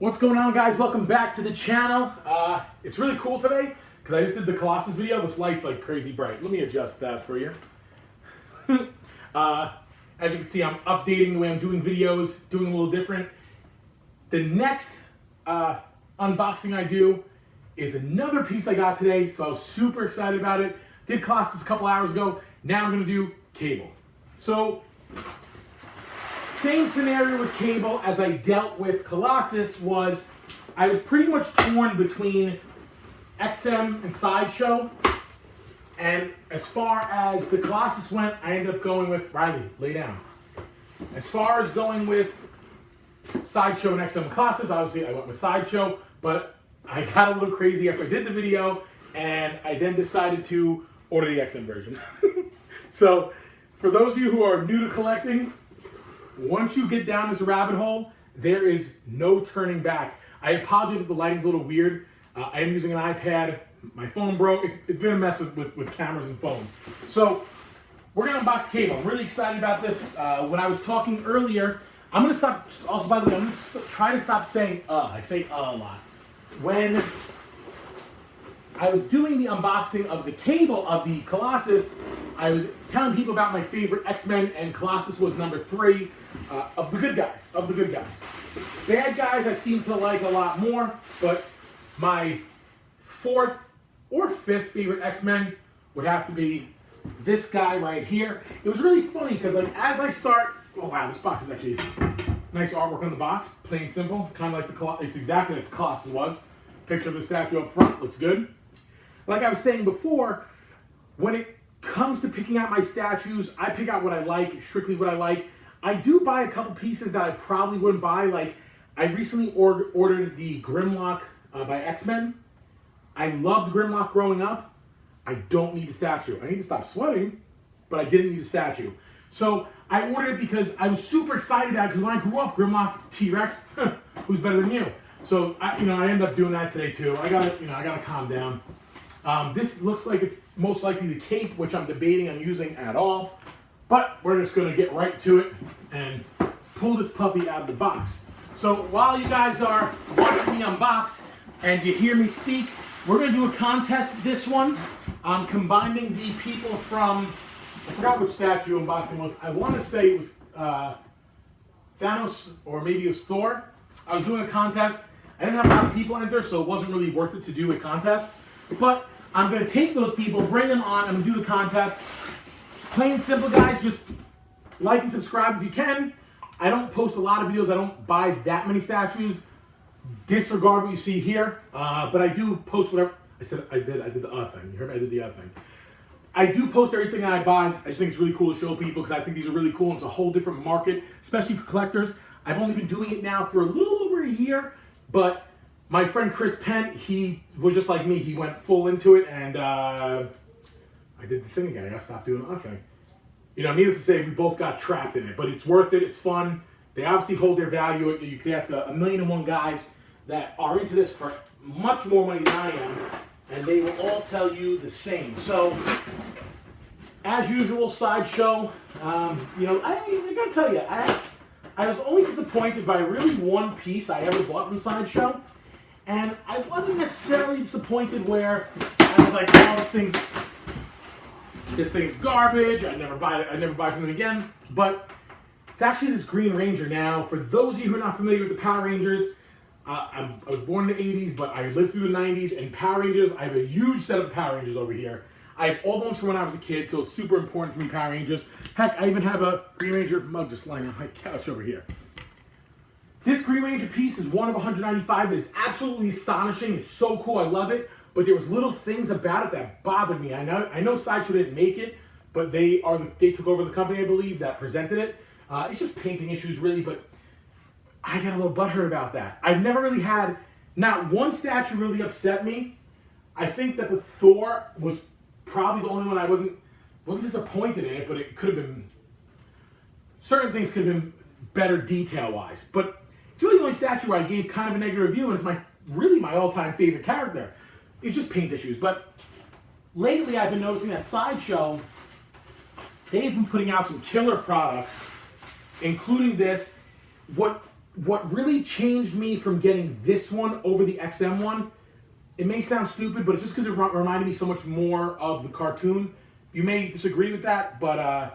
What's going on, guys? Welcome back to the channel. It's really cool today because I just did the Colossus video. This light's like crazy bright. Let me adjust that for you. As you can see, I'm updating the way I'm doing videos, doing a little different. The next unboxing I do is another piece I got today, so I was super excited about it. Did Colossus a couple hours ago. Now I'm going to do Cable. So, same scenario with Cable as I dealt with Colossus was I was pretty much torn between XM and Sideshow. And as far as the Colossus went, I ended up going with Riley, lay down. As far as going with Sideshow and XM and Colossus, obviously I went with Sideshow, but I got a little crazy after I did the video, and I then decided to order the XM version. So, for those of you who are new to collecting, once you get down this rabbit hole, there is no turning back. I apologize if the lighting's a little weird. I am using an iPad. My phone broke. It's been a mess with cameras and phones. So, we're going to unbox Cable. I'm really excited about this. When I was talking earlier, I'm going to stop, also by the way, I'm going to try to stop saying I say a lot. When I was doing the unboxing of the Cable of the Colossus, I was telling people about my favorite X-Men, and Colossus was number 3 of the good guys. Bad guys I seem to like a lot more, but my 4th or 5th favorite X-Men would have to be this guy right here. It was really funny because like as I start, oh wow, this box is actually nice artwork on the box, plain simple, kind of like the Colossus. It's exactly like the Colossus was. Picture of the statue up front, looks good. Like I was saying before, when it comes to picking out my statues, I pick out what I like, strictly what I like. I do buy a couple pieces that I probably wouldn't buy. Like, I recently ordered the Grimlock by X-Men. I loved Grimlock growing up. I don't need the statue. I need to stop sweating, but I didn't need the statue. So I ordered it because I was super excited about it, because when I grew up, Grimlock T-Rex, who's better than you? So I ended up doing that today too. I gotta calm down. This looks like it's most likely the cape, which I'm debating on using at all. But we're just going to get right to it and pull this puppy out of the box. So while you guys are watching me unbox and you hear me speak, we're going to do a contest this one. I'm combining the people from, I forgot which statue unboxing was. I want to say it was Thanos, or maybe it was Thor. I was doing a contest. I didn't have a lot of people enter, so it wasn't really worth it to do a contest. But I'm going to take those people, bring them on, I'm going to do the contest. Plain and simple, guys. Just like and subscribe if you can. I don't post a lot of videos. I don't buy that many statues. Disregard what you see here. But I do post whatever. I said I did the thing. You heard me? I did the thing. I do post everything that I buy. I just think it's really cool to show people because I think these are really cool. And it's a whole different market, especially for collectors. I've only been doing it now for a little over a year, but my friend Chris Penn, he was just like me. He went full into it, and I did the thing again. I gotta stop doing the other thing. Needless to say, we both got trapped in it, but it's worth it. It's fun. They obviously hold their value. You could ask a million and one guys that are into this for much more money than I am, and they will all tell you the same. So, as usual, Sideshow. I gotta tell you, I was only disappointed by really one piece I ever bought from Sideshow. And I wasn't necessarily disappointed where I was like, oh, this thing's garbage. I never buy from them again. But it's actually this Green Ranger. Now, for those of you who are not familiar with the Power Rangers, I was born in the 80s, but I lived through the 90s. And Power Rangers, I have a huge set of Power Rangers over here. I have all the ones from when I was a kid, so it's super important for me, Power Rangers. Heck, I even have a Green Ranger mug just lying on my couch over here. This Green Ranger piece is one of 195. It is absolutely astonishing. It's so cool. I love it. But there was little things about it that bothered me. I know Sideshow didn't make it, but they took over the company, I believe, that presented it. It's just painting issues, really, but I got a little butthurt about that. I've never really had, not one statue really upset me. I think that the Thor was probably the only one I wasn't disappointed in it, but it could have been, certain things could have been better detail-wise. But it's really the only statue where I gave kind of a negative review, and it's really my all-time favorite character. It's just paint issues. But lately I've been noticing that Sideshow, they've been putting out some killer products, including this. What what really changed me from getting this one over the XM one, it may sound stupid, but it's just because it reminded me so much more of the cartoon. You may disagree with that, but I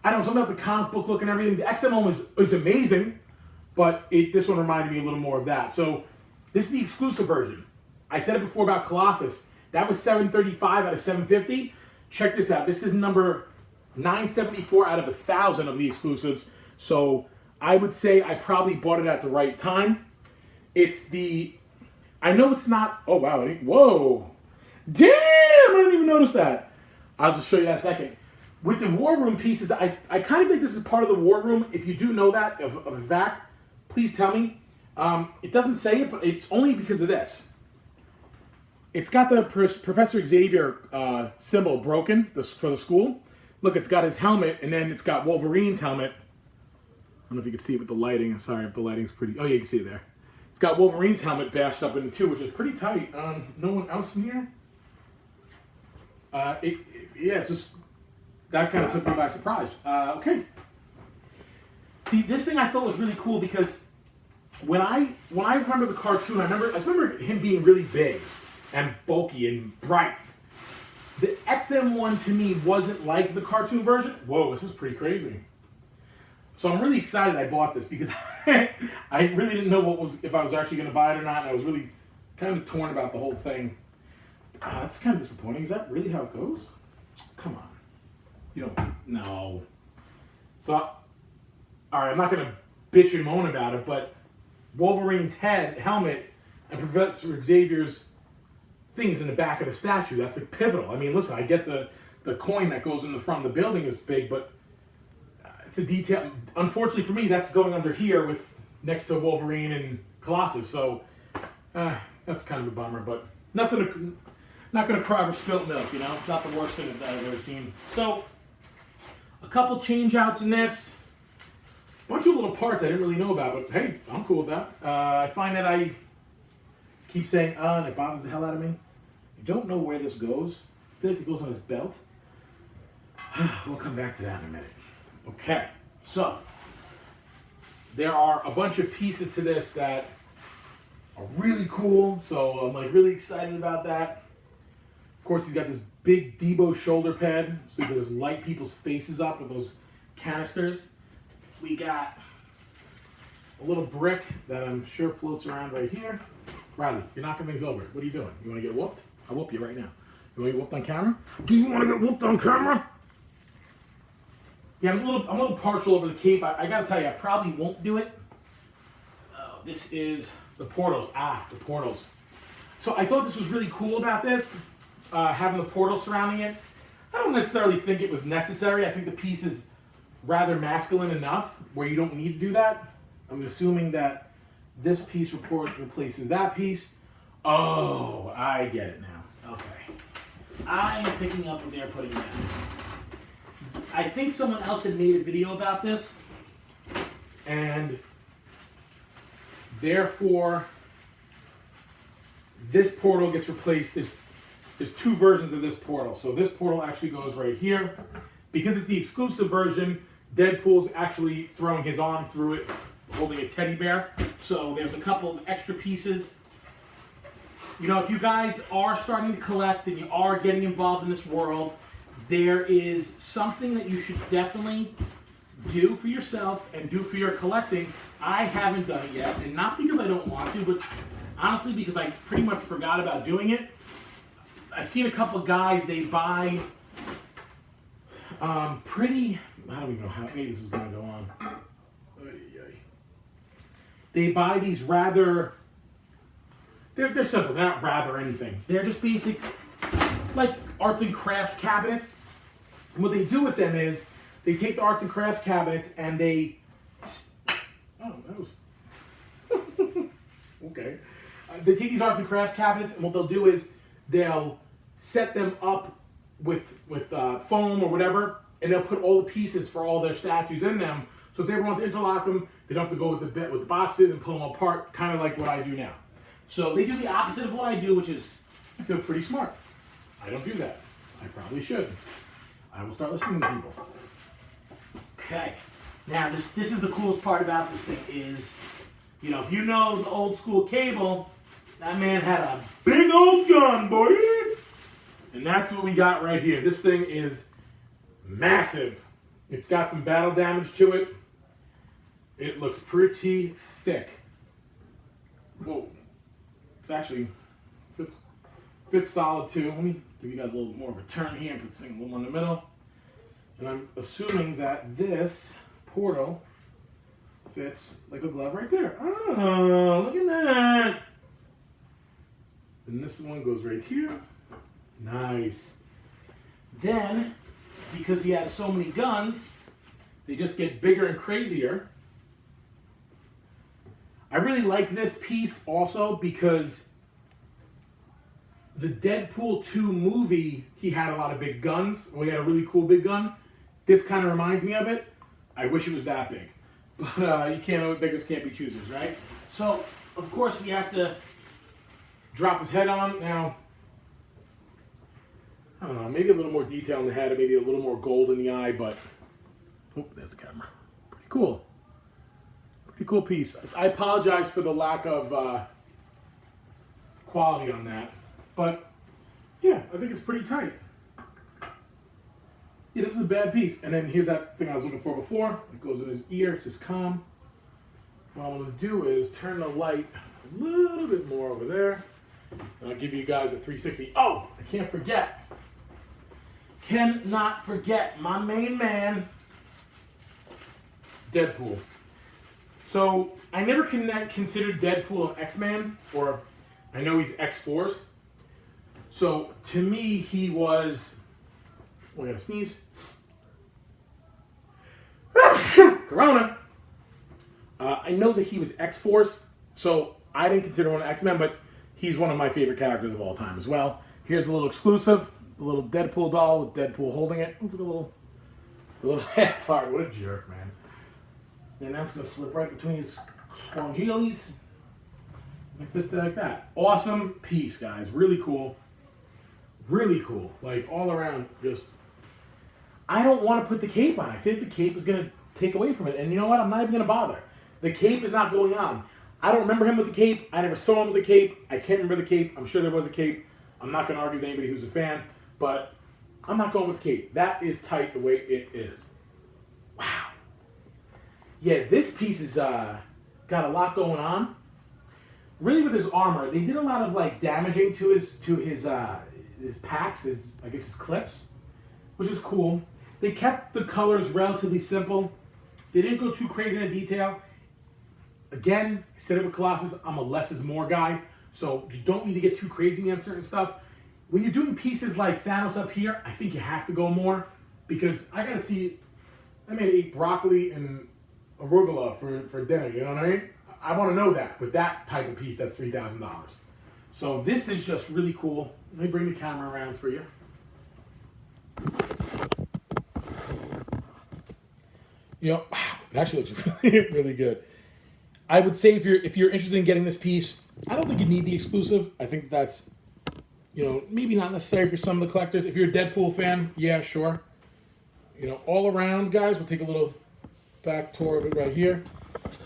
don't know, something about the comic book look and everything. The XM one was amazing, but this one reminded me a little more of that. So this is the exclusive version. I said it before about Colossus. That was $735 out of $750. Check this out. This is number 974 out of 1,000 of the exclusives. So I would say I probably bought it at the right time. I know it's not, oh wow, whoa. Damn, I didn't even notice that. I'll just show you that in a second. With the War Room pieces, I kind of think this is part of the War Room. If you do know that, of a fact, please tell me. It doesn't say it, but it's only because of this. It's got the Professor Xavier symbol broken for the school. Look, it's got his helmet, and then it's got Wolverine's helmet. I don't know if you can see it with the lighting. I'm sorry if the lighting's pretty... Oh, yeah, you can see it there. It's got Wolverine's helmet bashed up in two, which is pretty tight. No one else in here? Yeah, it's just... That kind of took me by surprise. Okay. See, this thing I thought was really cool because when I remember the cartoon, I remember him being really big and bulky and bright. The XM one to me wasn't like the cartoon version. Whoa, this is pretty crazy. So I'm really excited I bought this because I really didn't know if I was actually going to buy it or not. And I was really kind of torn about the whole thing. That's kind of disappointing. Is that really how it goes? Come on. You don't, no. So, all right, I'm not going to bitch and moan about it, but Wolverine's helmet and Professor Xavier's thing is in the back of the statue. That's a pivotal. I mean, listen, I get the coin that goes in the front of the building is big, but it's a detail. Unfortunately for me, that's going under here next to Wolverine and Colossus. So that's kind of a bummer, but not going to cry over spilt milk. You know, it's not the worst thing that I've ever seen. So a couple change outs in this, bunch of little parts I didn't really know about, but hey, I'm cool with that. I find that I keep saying and it bothers the hell out of me. I don't know where this goes. I feel like it goes on his belt. We'll come back to that in a minute. Okay, so there are a bunch of pieces to this that are really cool, so I'm like really excited about that. Of course, he's got this big Debo shoulder pad, so he can light people's faces up with those canisters. We got a little brick that I'm sure floats around right here. Riley, you're knocking things over. What are you doing? You want to get whooped? I'll whoop you right now. You want to get whooped on camera? Do you want to get whooped on camera? Yeah, I'm a little partial over the cape. I gotta tell you, I probably won't do it. This is the portals. The portals. So I thought this was really cool about this, having the portal surrounding it. I don't necessarily think it was necessary. I think the piece is rather masculine enough where you don't need to do that. I'm assuming that this piece replaces that piece. Oh, I get it now. Okay. I am picking up what they're putting down. I think someone else had made a video about this, and therefore this portal gets replaced. There's two versions of this portal. So this portal actually goes right here. Because it's the exclusive version, Deadpool's actually throwing his arm through it, holding a teddy bear. So there's a couple of extra pieces. You know, if you guys are starting to collect and you are getting involved in this world, there is something that you should definitely do for yourself and do for your collecting. I haven't done it yet, and not because I don't want to, but honestly because I pretty much forgot about doing it. I've seen a couple of guys, they buy I don't even know how any of this is going to go on. They buy these rather, they're simple, they're not rather anything. They're just basic, like arts and crafts cabinets. And what they do with them is, they take the arts and crafts cabinets and they, that was, okay. They take these arts and crafts cabinets and what they'll do is, they'll set them up with foam or whatever, and they'll put all the pieces for all their statues in them. So if they ever want to interlock them, they don't have to go with the boxes and pull them apart, kind of like what I do now. So they do the opposite of what I do, which is, I feel pretty smart. I don't do that. I probably should. I will start listening to people. Okay. Now, this is the coolest part about this thing is, You know, if you know the old school Cable, that man had a big old gun, boy. And that's what we got right here. This thing is massive. It's got some battle damage to it. It looks pretty thick. Whoa. It's actually fits solid too. Let me give you guys a little more of a turn here and put this thing a little more in the middle. And I'm assuming that this portal fits like a glove right there. Oh, look at that. And this one goes right here. Nice. Then, because he has so many guns, they just get bigger and crazier. I really like this piece also because the Deadpool 2 movie, he had a lot of big guns. Well, he had a really cool big gun. This kind of reminds me of it. I wish it was that big. But you can't know beggars can't be choosers, right? So, of course, we have to drop his head on. Now, I don't know, maybe a little more detail in the head, or maybe a little more gold in the eye, but... Oh, there's the camera. Pretty cool. Pretty cool piece. I apologize for the lack of quality on that. But, yeah, I think it's pretty tight. Yeah, this is a bad piece. And then here's that thing I was looking for before. It goes in his ear. It says calm. What I'm going to do is turn the light a little bit more over there. And I'll give you guys a 360. Oh, I can't forget. Cannot forget my main man, Deadpool. So, I never considered Deadpool an X-Man, or I know he's X-Force. So, to me, he was... Oh, I gotta sneeze. Corona. I know that he was X-Force, so I didn't consider him an X-Men, but he's one of my favorite characters of all time as well. Here's a little exclusive, the little Deadpool doll with Deadpool holding it. Looks like a little half heart. What a jerk, man. And that's gonna slip right between his spongilis. It fits like that. Awesome piece, guys. Really cool. Really cool. Like, all around, just... I don't want to put the cape on. I think the cape is going to take away from it. And you know what? I'm not even going to bother. The cape is not going on. I don't remember him with the cape. I never saw him with the cape. I can't remember the cape. I'm sure there was a cape. I'm not going to argue with anybody who's a fan. But I'm not going with the cape. That is tight the way it is. Wow. Yeah, this piece is got a lot going on. Really, with his armor, they did a lot of like damaging to his packs, I guess his clips, which is cool. They kept the colors relatively simple. They didn't go too crazy into detail. Again, I said it with Colossus, I'm a less is more guy, so you don't need to get too crazy on certain stuff. When you're doing pieces like Thanos up here, I think you have to go more, because I gotta see, I may eat broccoli and arugula for dinner, you know what I mean? I want to know that. With that type of piece, that's $3,000. So this is just really cool. Let me bring the camera around for you. You know, it actually looks really, really good. I would say if you're interested in getting this piece, I don't think you need the exclusive. I think that's, you know, maybe not necessary for some of the collectors. If you're a Deadpool fan, yeah, sure. You know, all around, guys, we'll take a little back tour of it right here.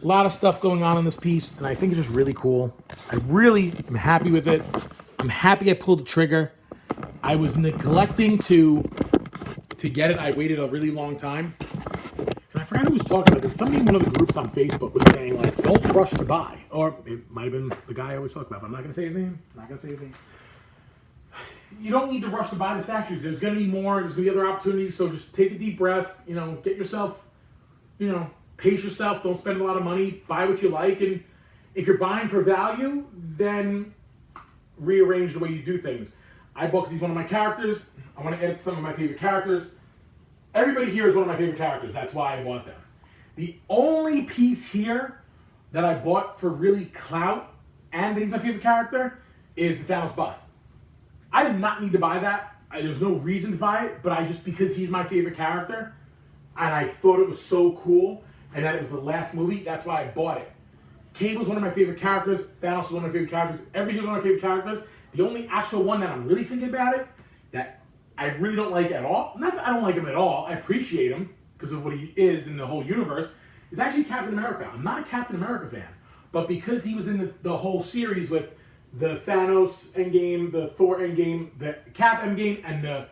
A lot of stuff going on in this piece, and I think it's just really cool. I really am happy with it. I'm happy I pulled the trigger. I was neglecting to get it. I waited a really long time. And I forgot who was talking about this. Somebody in one of the groups on Facebook was saying, like, don't rush to buy. Or it might have been the guy I always talk about, but I'm not going to say his name. You don't need to rush to buy the statues. There's going to be more. There's going to be other opportunities. So just take a deep breath. You know, get yourself, you know, pace yourself. Don't spend a lot of money. Buy what you like. And if you're buying for value, then rearrange the way you do things. I bought because he's one of my characters. I want to edit some of my favorite characters. Everybody here is one of my favorite characters. That's why I bought them. The only piece here that I bought for really clout and that he's my favorite character is the Thanos bust. I did not need to buy that. There's no reason to buy it, but because he's my favorite character and I thought it was so cool and that it was the last movie, that's why I bought it. Cable's one of my favorite characters. Thanos is one of my favorite characters. Everybody here's one of my favorite characters. The only actual one that I'm really thinking about it, that I really don't like at all, not that I don't like him at all, I appreciate him because of what he is in the whole universe, is actually Captain America. I'm not a Captain America fan, but because he was in the whole series with the Thanos Endgame, the Thor Endgame, the Cap Endgame, and the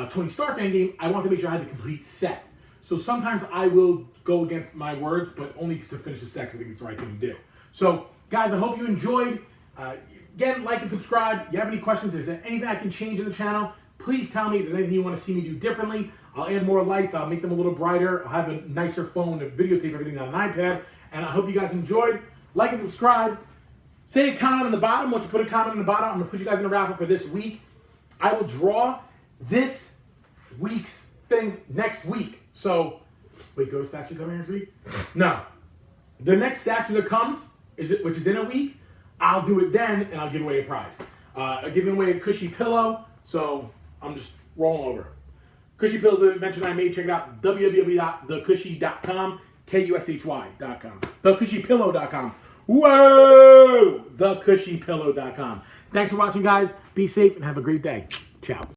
Tony Stark Endgame, I want to make sure I had the complete set. So sometimes I will go against my words, but only to finish the set, because I think it's the right thing to do. So, guys, I hope you enjoyed. Again, like and subscribe. If you have any questions, if there's anything I can change in the channel, please tell me. If there's anything you want to see me do differently, I'll add more lights. I'll make them a little brighter. I'll have a nicer phone to videotape everything on an iPad. And I hope you guys enjoyed. Like and subscribe. Say a comment on the bottom. Once you put a comment on the bottom, I'm going to put you guys in a raffle for this week. I will draw this week's thing next week. So, wait, do a statue coming next week? No. The next statue that comes, which is in a week, I'll do it then, and I'll give away a prize. I'm giving away a cushy pillow, so I'm just rolling over. Cushy pillows, an invention I made. Check it out, www.thecushy.com, KUSHY.com, thecushypillow.com. Whoa! Thecushypillow.com. Thanks for watching, guys. Be safe and have a great day. Ciao.